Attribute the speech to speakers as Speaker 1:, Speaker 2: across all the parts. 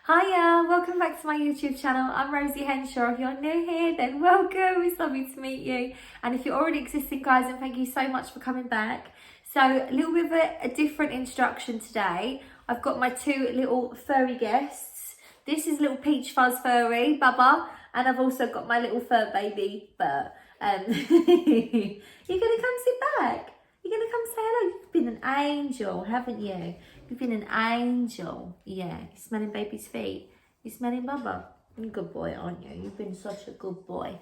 Speaker 1: Hiya, welcome back to my YouTube channel. I'm Rosie Henshaw. If you're new here, then welcome. It's lovely to meet you. And if you're already existing, guys, then thank you so much for coming back. So a little bit of a different introduction today. I've got my two little furry guests. This is little peach fuzz furry, Bubba, and I've also got my little fur baby, Bert. You're gonna come sit back. You're gonna come say hello. You've been an angel, haven't you? You've been an angel. Yeah, you're smelling baby's feet. You're smelling Bubba. You're a good boy, aren't you? You've been such a good boy.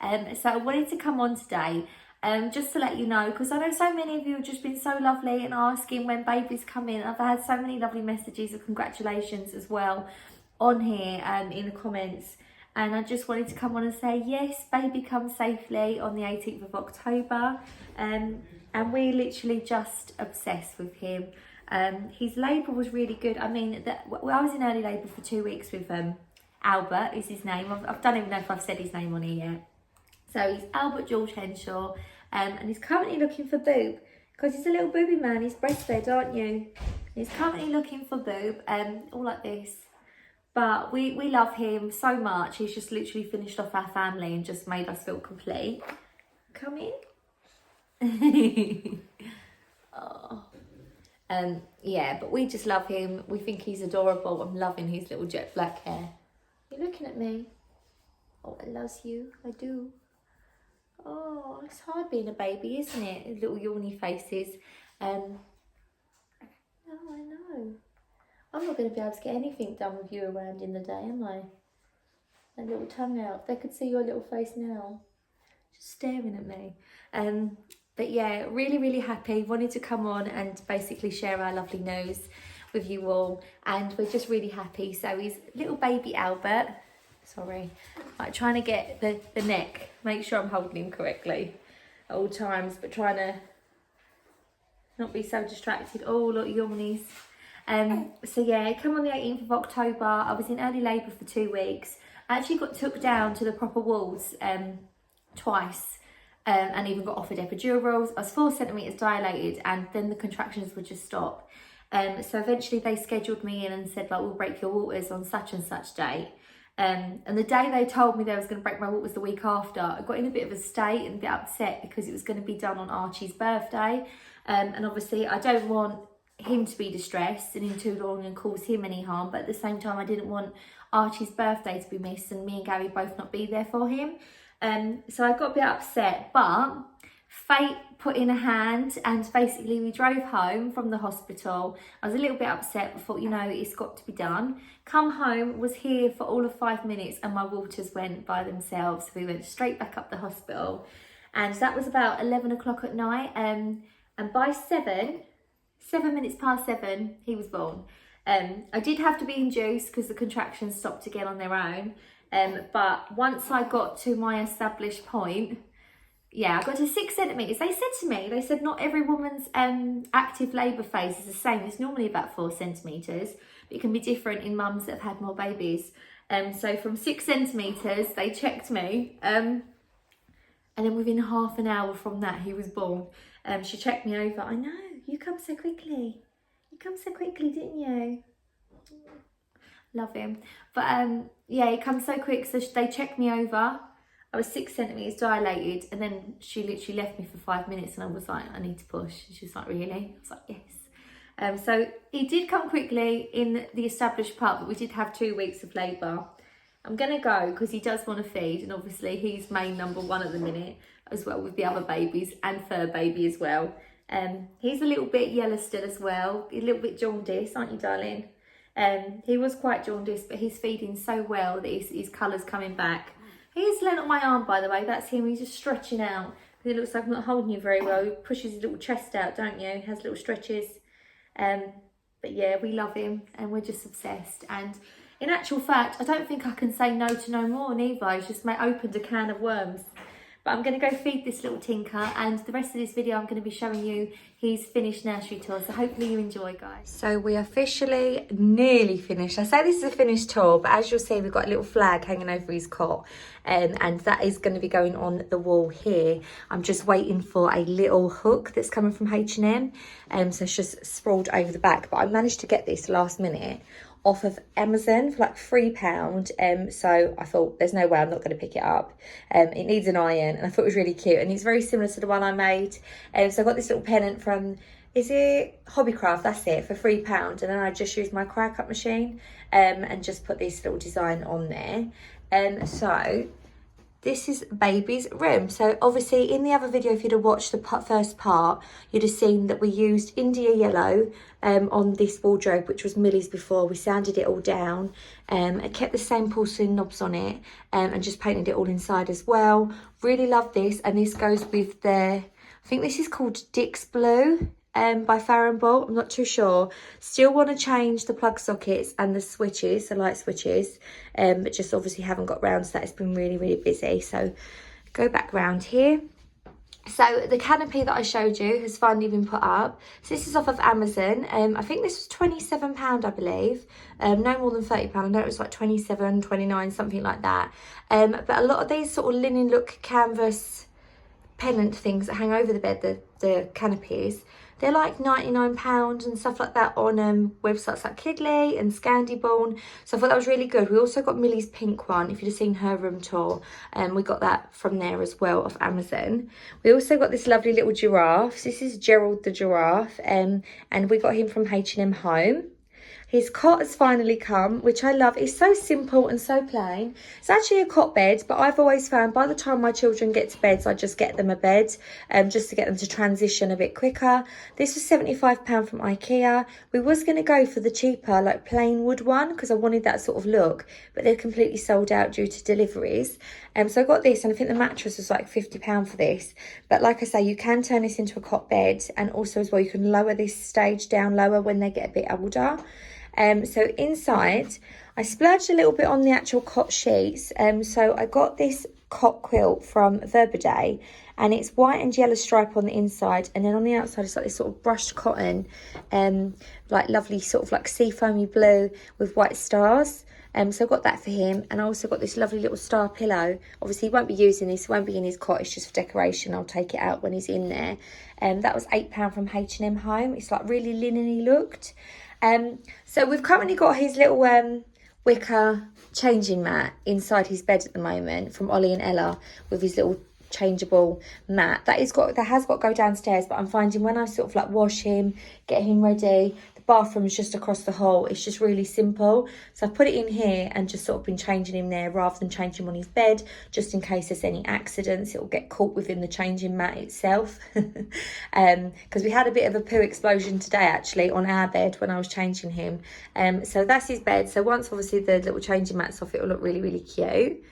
Speaker 1: So I wanted to come on today just to let you know, because I know so many of you have just been so lovely and asking when babies come in. I've had so many lovely messages of congratulations as well on here in the comments. And I just wanted to come on and say, yes, baby comes safely on the 18th of October. And we're literally just obsessed with him. His labour was really good. I mean, I was in early labour for 2 weeks with Albert, is his name. I don't even know if I've said his name on here yet. So he's Albert George Henshaw, and he's currently looking for boob, because he's a little booby man. He's breastfed, aren't you? He's currently looking for boob, all like this. But we love him so much. He's just literally finished off our family and just made us feel complete. Come in. Oh. Yeah, but we just love him. We think he's adorable. I'm loving his little jet black hair. You're looking at me. Oh, I love you. I do. Oh, it's hard being a baby, isn't it? Little yawny faces. Oh, I know. I'm not going to be able to get anything done with you around in the day, am I? A little tongue out. If they could see your little face now. Just staring at me. But yeah, really, really happy. Wanted to come on and basically share our lovely news with you all. And we're just really happy. So he's little baby Albert. Sorry. Like trying to get the neck. Make sure I'm holding him correctly at all times. But trying to not be so distracted. Oh, look, yawnies. So yeah, come on the 18th of October. I was in early labour for 2 weeks. I actually got took down to the proper wards twice. And even got offered epidurals. I was 4 centimetres dilated, and then the contractions would just stop. So eventually they scheduled me in and said, like, we'll break your waters on such and such date. And the day they told me they was going to break my waters the week after, I got in a bit of a state and a bit upset because it was going to be done on Archie's birthday. And obviously I don't want him to be distressed and him too long and cause him any harm. But at the same time, I didn't want Archie's birthday to be missed and me and Gary both not be there for him. So I got a bit upset, but fate put in a hand and basically we drove home from the hospital. I was a little bit upset, but thought, you know, it's got to be done. Come home, was here for all of 5 minutes and my waters went by themselves. So we went straight back up the hospital, and that was about 11 o'clock at night. And by 7 minutes past 7, he was born. I did have to be induced because the contractions stopped again on their own. But once I got to my established point, yeah, I got to 6 centimetres. They said to me, they said not every woman's active labour phase is the same. It's normally about 4 centimetres, but it can be different in mums that have had more babies. So from 6 centimetres, they checked me. And then within half an hour from that, he was born. She checked me over. I know, you come so quickly. You come so quickly, didn't you? Love him. But yeah, he comes so quick. So they checked me over. I was 6 centimetres dilated, and then she literally left me for 5 minutes, and I was like, I need to push. And she was like, really? I was like, yes. So he did come quickly in the established part, but we did have 2 weeks of labour. I'm going to go because he does want to feed, and obviously he's main number one at the minute, as well with the other babies and fur baby as well. He's a little bit yellow still as well, a little bit jaundiced, aren't you, darling? He was quite jaundiced, but he's feeding so well that his colour's coming back. He is laying on my arm, by the way. That's him. He's just stretching out. It looks like I'm not holding you very well. He pushes his little chest out, don't you? He has little stretches. But yeah, we love him and we're just obsessed. And in actual fact, I don't think I can say no to no more neither. It's just opened a can of worms. But I'm going to go feed this little tinker, and the rest of this video I'm going to be showing you his finished nursery tour. So hopefully you enjoy, guys. So we officially nearly finished. I say this is a finished tour, but as you'll see, we've got a little flag hanging over his cot, and that is going to be going on the wall here. I'm just waiting for a little hook that's coming from H&M, so it's just sprawled over the back. But I managed to get this last minute off of Amazon for like £3. So I thought there's no way I'm not going to pick it up. It needs an iron, and I thought it was really cute, and it's very similar to the one I made. So I got this little pennant from, is it Hobbycraft? That's it, for £3, and then I just used my cry cut machine and just put this little design on there. So this is baby's room. So obviously in the other video, if you'd have watched the first part, you'd have seen that we used India yellow on this wardrobe, which was Millie's before. We sanded it all down. I kept the same porcelain knobs on it and just painted it all inside as well. Really love this, and this goes with the, I think this is called Dick's Blue by Farrow & Bolt. I'm not too sure. Still want to change the plug sockets and the switches, the light switches, but just obviously haven't got round to that. It's been really, really busy. So go back round here. So the canopy that I showed you has finally been put up. So this is off of Amazon. I think this was £27, I believe. No more than £30. I know it was like 27, 29, something like that. But a lot of these sort of linen look canvas pennant things that hang over the bed, the canopies, they're like £99 and stuff like that on websites like Kidley and Scandiborn. So I thought that was really good. We also got Millie's pink one, if you'd have seen her room tour. We got that from there as well, off Amazon. We also got this lovely little giraffe. This is Gerald the giraffe, and we got him from H&M Home. His cot has finally come, which I love. It's so simple and so plain. It's actually a cot bed, but I've always found by the time my children get to bed, I just get them a bed, just to get them to transition a bit quicker. This was £75 from IKEA. We was going to go for the cheaper, like plain wood one, because I wanted that sort of look, but they're completely sold out due to deliveries. So I got this, and I think the mattress was like £50 for this. But like I say, you can turn this into a cot bed, and also as well, you can lower this stage down lower when they get a bit older. So inside, I splurged a little bit on the actual cot sheets. So I got this cot quilt from Verbiday, and it's white and yellow stripe on the inside, and then on the outside it's like this sort of brushed cotton, like lovely sort of like seafoamy blue with white stars. So I got that for him, and I also got this lovely little star pillow. Obviously he won't be using this, it won't be in his cot, it's just for decoration. I'll take it out when he's in there. That was £8 from H&M Home. It's like really linen-y looked. So we've currently got his little wicker changing mat inside his bed at the moment from Ollie and Ella, with his little changeable mat. That has got to go downstairs, but I'm finding when I sort of like wash him, get him ready, the bathroom is just across the hall. It's just really simple. So I've put it in here and just sort of been changing him there rather than changing him on his bed, just in case there's any accidents. It will get caught within the changing mat itself. Because we had a bit of a poo explosion today actually on our bed when I was changing him. So that's his bed. So once obviously the little changing mat's off, it will look really, really cute.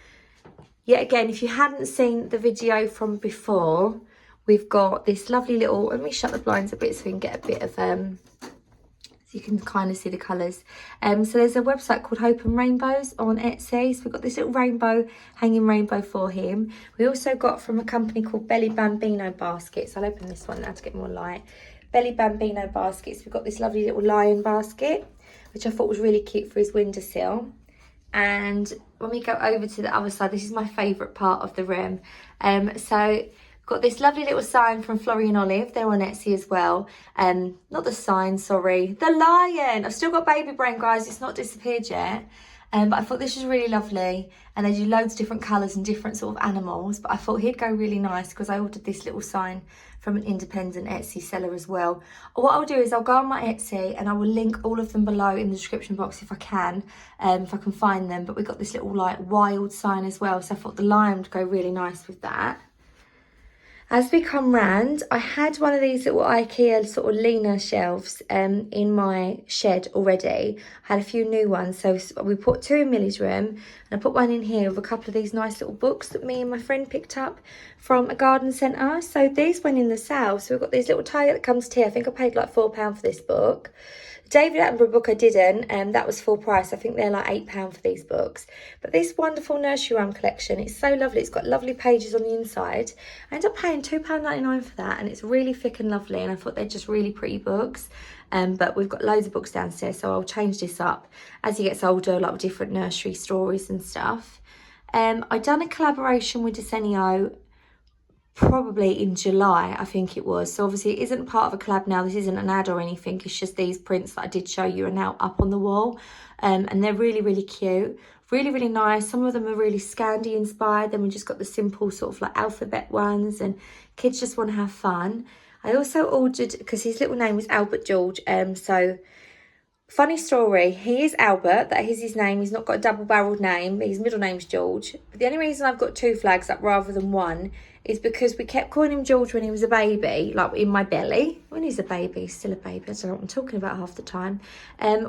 Speaker 1: Yet again, if you hadn't seen the video from before, we've got this lovely little, let me shut the blinds a bit so we can get a bit of, so you can kind of see the colours. So there's a website called Hope and Rainbows on Etsy. So we've got this little rainbow, hanging rainbow for him. We also got from a company called Belly Bambino Baskets. I'll open this one now to get more light. Belly Bambino Baskets. We've got this lovely little lion basket, which I thought was really cute for his windowsill. And when we go over to the other side, this is my favourite part of the room. So got this lovely little sign from Florian Olive. They're on Etsy as well. Not the sign, sorry. The lion. I've still got baby brain, guys. It's not disappeared yet. But I thought this was really lovely. And they do loads of different colours and different sort of animals. But I thought he'd go really nice because I ordered this little sign from an independent Etsy seller as well. What I'll do is I'll go on my Etsy and I will link all of them below in the description box if I can find them. But we got this little like wild sign as well. So I thought the lion would go really nice with that. As we come round, I had one of these little IKEA sort of leaner shelves in my shed already. I had a few new ones, so we put two in Millie's room, and I put one in here with a couple of these nice little books that me and my friend picked up from a garden centre. So these went in the sale. So we've got these little Target that comes to here. I think I paid like £4 for this book. David Attenborough book I didn't, and that was full price. I think they're like £8 for these books. But this wonderful nursery rhyme collection, it's so lovely. It's got lovely pages on the inside. I ended up paying £2.99 for that, and it's really thick and lovely, and I thought they're just really pretty books. But we've got loads of books downstairs, so I'll change this up as he gets older, like with different nursery stories and stuff. I done a collaboration with Desenio probably in July, I think it was. So obviously it isn't part of a collab now. This isn't an ad or anything. It's just these prints that I did show you are now up on the wall. And they're really, really cute. Really, really nice. Some of them are really Scandi inspired. Then we just got the simple sort of like alphabet ones, and kids just want to have fun. I also ordered, because his little name was Albert George, so funny story, he is Albert, that is his name. He's not got a double-barreled name. His middle name's George. But the only reason I've got 2 flags up rather than 1 is because we kept calling him George when he was a baby, like in my belly. When he's a baby, he's still a baby. I don't know what I'm talking about half the time.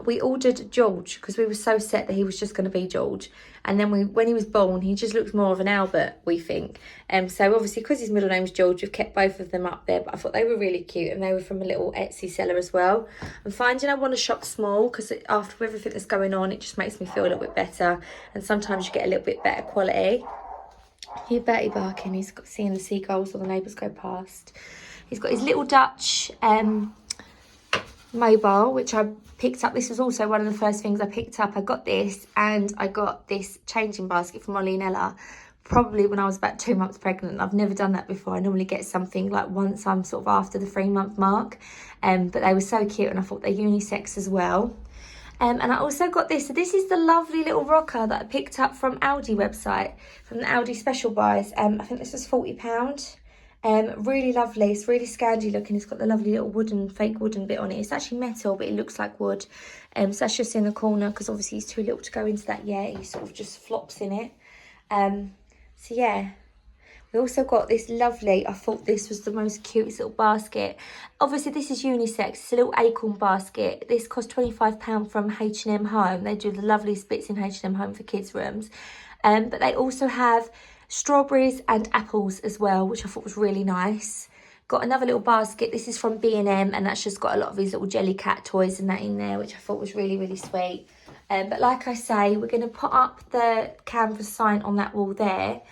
Speaker 1: We ordered George because we were so set that he was just going to be George. And then when he was born, he just looks more of an Albert, we think. So obviously, because his middle name's George, we've kept both of them up there. But I thought they were really cute, and they were from a little Etsy seller as well. I'm finding I want to shop small because after everything that's going on, it just makes me feel a little bit better. And sometimes you get a little bit better quality. Here, Bertie barking. He's got seeing the seagulls or the neighbours go past. He's got his little Dutch mobile, which I picked up. This was also one of the first things I picked up. I got this, and I got this changing basket from Ollie and Ella probably when I was about 2 months pregnant. I've never done that before. I normally get something like once I'm sort of after the 3-month mark. But they were so cute, and I thought they're unisex as well. And I also got this. So this is the lovely little rocker that I picked up from Aldi website, from the Aldi special buys. I think this was £40. Really lovely. It's really Scandi looking. It's got the lovely little fake wooden bit on it. It's actually metal, but it looks like wood. So that's just in the corner because obviously he's too little to go into that yet. He sort of just flops in it. So yeah. We also got this lovely, I thought this was the most cutest little basket. Obviously, this is unisex. It's a little acorn basket. This cost £25 from H&M Home. They do the loveliest bits in H&M Home for kids' rooms. But they also have strawberries and apples as well, which I thought was really nice. Got another little basket. This is from B&M, and that's just got a lot of these little jelly cat toys and that in there, which I thought was really, really sweet. But like I say, we're going to put up the canvas sign on that wall there.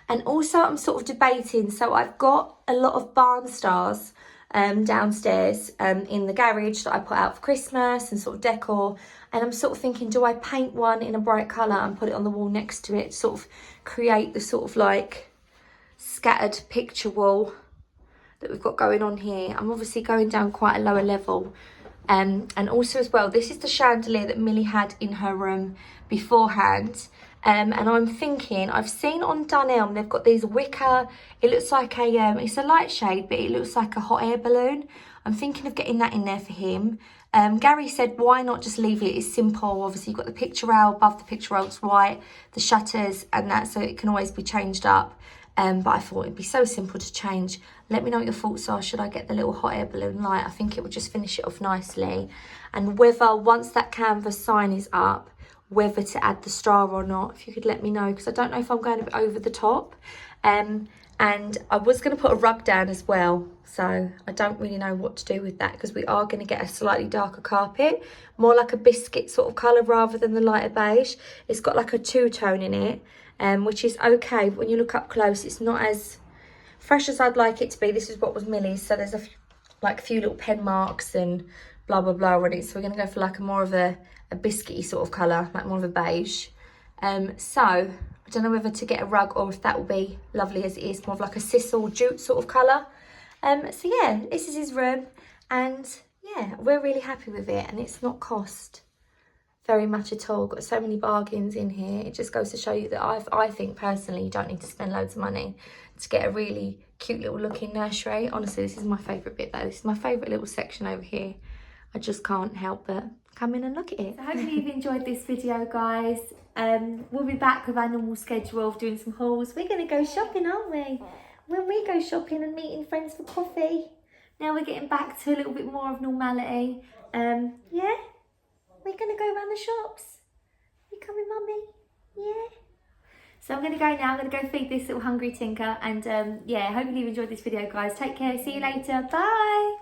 Speaker 1: And also I'm sort of debating, so I've got a lot of barn stars downstairs in the garage that I put out for Christmas and sort of decor. And I'm sort of thinking, do I paint one in a bright colour and put it on the wall next to it, sort of create the sort of like scattered picture wall that we've got going on here. I'm obviously going down quite a lower level. And also as well, this is the chandelier that Millie had in her room beforehand. And I'm thinking, I've seen on Dunelm, they've got these wicker, it looks like a, it's a light shade, but it looks like a hot air balloon. I'm thinking of getting that in there for him. Gary said, why not just leave it? It's simple. Obviously, you've got the picture rail, above the picture rail, it's white, the shutters and that, so it can always be changed up. But I thought it'd be so simple to change. Let me know what your thoughts are. Should I get the little hot air balloon light? I think it would just finish it off nicely. And whether, once that canvas sign is up, whether to add the star or not, if you could let me know, because I don't know if I'm going to be over the top. And I was going to put a rug down as well, so I don't really know what to do with that, because we are going to get a slightly darker carpet, more like a biscuit sort of colour rather than the lighter beige. It's got like a two-tone in it, which is okay, but when you look up close, it's not as fresh as I'd like it to be. This is what was Millie's, so there's a few little pen marks and blah blah blah on it, so we're going to go for like a more of a biscuity sort of colour, like more of a beige. So I don't know whether to get a rug or if that will be lovely as it is, more of like a sisal jute sort of colour. So yeah, this is his room, and yeah, we're really happy with it, and it's not cost very much at all. Got so many bargains in here. It just goes to show you that I think personally you don't need to spend loads of money to get a really cute little looking nursery. Honestly, this is my favourite bit though. This is my favourite little section over here. I just can't help but come in and look at it. So hopefully you've enjoyed this video, guys. We'll be back with our normal schedule of doing some hauls. We're going to go shopping, aren't we? When we go shopping and meeting friends for coffee. Now we're getting back to a little bit more of normality. Yeah? We're going to go around the shops. You coming, Mummy? Yeah? So I'm going to go now. I'm going to go feed this little hungry tinker. And yeah, hopefully you've enjoyed this video, guys. Take care. See you later. Bye.